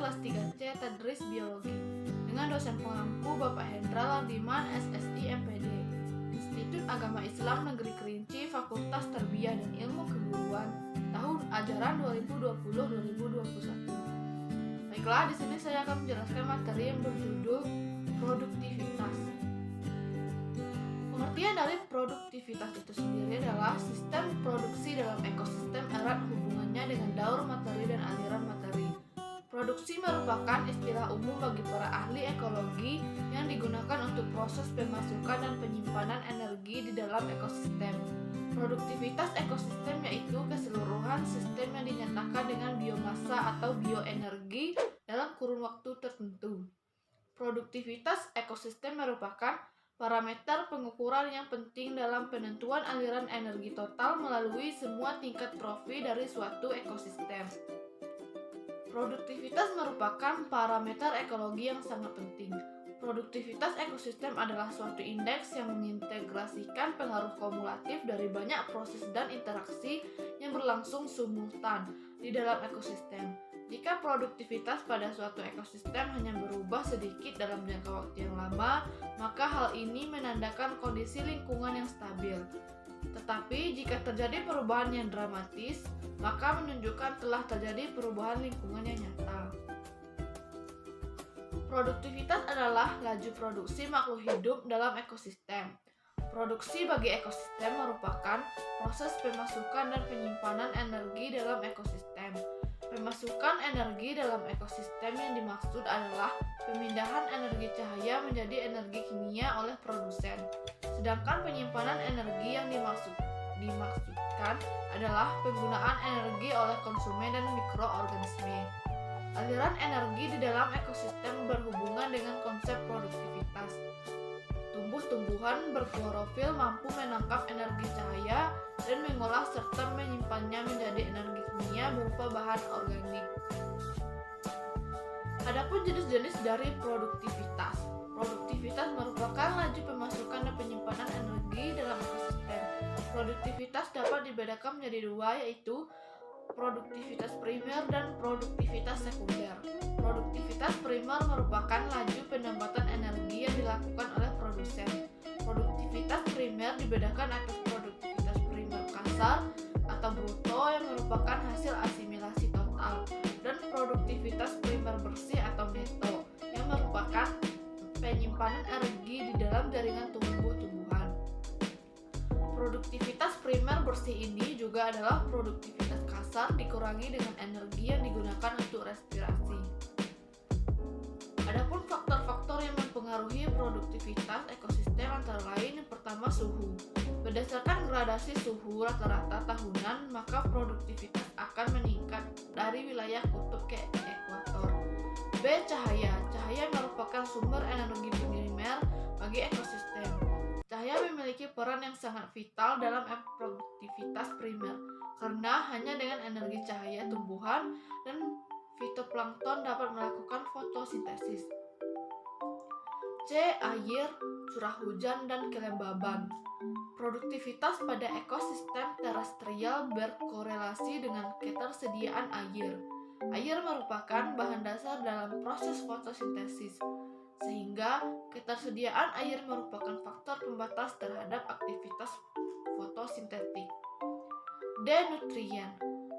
kelas 3C Tadris Biologi dengan dosen pengampu Bapak Hendra Lardiman, SSI MPD, Institut Agama Islam Negeri Kerinci, Fakultas Tarbiyah dan Ilmu Keguruan, tahun ajaran 2020-2021. Baiklah, di sini saya akan menjelaskan materi yang berjudul produktivitas. Pengertian dari produktivitas itu sendiri adalah sistem produksi dalam ekosistem erat hubungannya dengan daur materi dan aliran materi. Produksi merupakan istilah umum bagi para ahli ekologi yang digunakan untuk proses pemasukan dan penyimpanan energi di dalam ekosistem. Produktivitas ekosistem yaitu keseluruhan sistem yang dinyatakan dengan biomasa atau bioenergi dalam kurun waktu tertentu. Produktivitas ekosistem merupakan parameter pengukuran yang penting dalam penentuan aliran energi total melalui semua tingkat trofi dari suatu ekosistem. Produktivitas merupakan parameter ekologi yang sangat penting. Produktivitas ekosistem adalah suatu indeks yang mengintegrasikan pengaruh kumulatif dari banyak proses dan interaksi yang berlangsung simultan di dalam ekosistem. Jika produktivitas pada suatu ekosistem hanya berubah sedikit dalam jangka waktu yang lama, maka hal ini menandakan kondisi lingkungan yang stabil. Tetapi jika terjadi perubahan yang dramatis, maka menunjukkan telah terjadi perubahan lingkungan yang nyata. Produktivitas adalah laju produksi makhluk hidup dalam ekosistem. Produksi bagi ekosistem merupakan proses pemasukan dan penyimpanan energi dalam ekosistem. Pemasukan energi dalam ekosistem yang dimaksud adalah pemindahan energi cahaya menjadi energi kimia oleh produsen. Sedangkan penyimpanan energi yang dimaksudkan adalah penggunaan energi oleh konsumen dan mikroorganisme. Aliran energi di dalam ekosistem berhubungan dengan konsep produktivitas. Tumbuh-tumbuhan berklorofil mampu menangkap energi cahaya dan mengolah serta menyimpannya menjadi energi kimia berupa bahan organik. Adapun jenis-jenis dari produktivitas. Produktivitas merupakan laju pemasukan dan penyimpanan energi dalam ekosistem. Produktivitas dapat dibedakan menjadi dua, yaitu produktivitas primer dan produktivitas sekunder. Produktivitas primer merupakan laju penempatan energi yang dilakukan oleh produsen. Produktivitas primer dibedakan atas produktivitas primer kasar atau bruto yang merupakan hasil asimilasi total, dan produktivitas primer bersih atau neto yang merupakan penyimpanan energi di dalam jaringan tumbuh-tumbuhan. Produktivitas primer bersih ini juga adalah produktivitas kasar dikurangi dengan energi yang digunakan untuk respirasi. Adapun faktor-faktor yang mempengaruhi produktivitas ekosistem antara lain yang pertama suhu. Berdasarkan gradasi suhu rata-rata tahunan, maka produktivitas akan meningkat dari wilayah kutub ke ekuator. B. Cahaya. Cahaya merupakan sumber energi primer bagi ekosistem. Cahaya memiliki peran yang sangat vital dalam produktivitas primer, karena hanya dengan energi cahaya tumbuhan dan fitoplankton dapat melakukan fotosintesis. C. Air, curah hujan, dan kelembaban. Produktivitas pada ekosistem terestrial berkorelasi dengan ketersediaan air. Air merupakan bahan dasar dalam proses fotosintesis, sehingga ketersediaan air merupakan faktor pembatas terhadap aktivitas fotosintetik. D. Nutrien.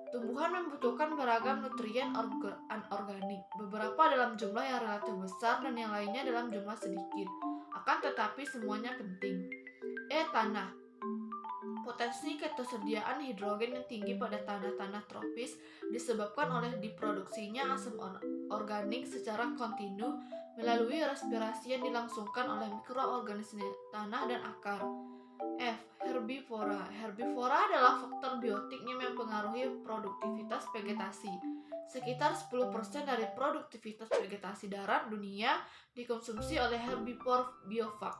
Tumbuhan membutuhkan beragam nutrien anorganik, beberapa dalam jumlah yang relatif besar dan yang lainnya dalam jumlah sedikit. Akan tetapi semuanya penting. E. Tanah. Potensi ketersediaan hidrogen yang tinggi pada tanah-tanah tropis disebabkan oleh diproduksinya asam organik secara kontinu melalui respirasi yang dilangsungkan oleh mikroorganisme tanah dan akar. F. Herbivora. Herbivora adalah faktor biotik yang mempengaruhi produktivitas vegetasi. Sekitar 10% dari produktivitas vegetasi darat dunia dikonsumsi oleh herbivore biofag.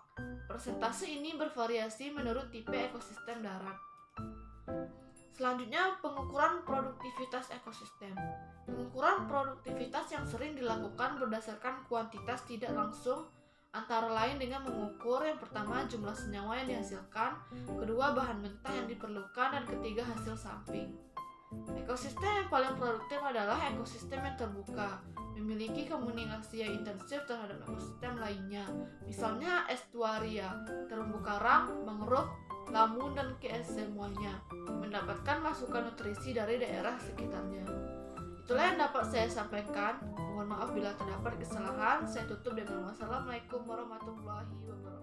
Persentase ini bervariasi menurut tipe ekosistem darat. Selanjutnya, pengukuran produktivitas ekosistem. Pengukuran produktivitas yang sering dilakukan berdasarkan kuantitas tidak langsung, antara lain dengan mengukur yang pertama jumlah senyawa yang dihasilkan, kedua bahan mentah yang diperlukan, dan ketiga hasil samping. Ekosistem yang paling produktif adalah ekosistem yang terbuka, memiliki komunikasi yang intensif terhadap ekosistem lainnya, misalnya estuaria, terumbu karang, mangrove, lamun, dan semuanya, mendapatkan masukan nutrisi dari daerah sekitarnya. Itulah yang dapat saya sampaikan. Mohon maaf bila terdapat kesalahan. Saya tutup dengan wassalamualaikum warahmatullahi wabarakatuh.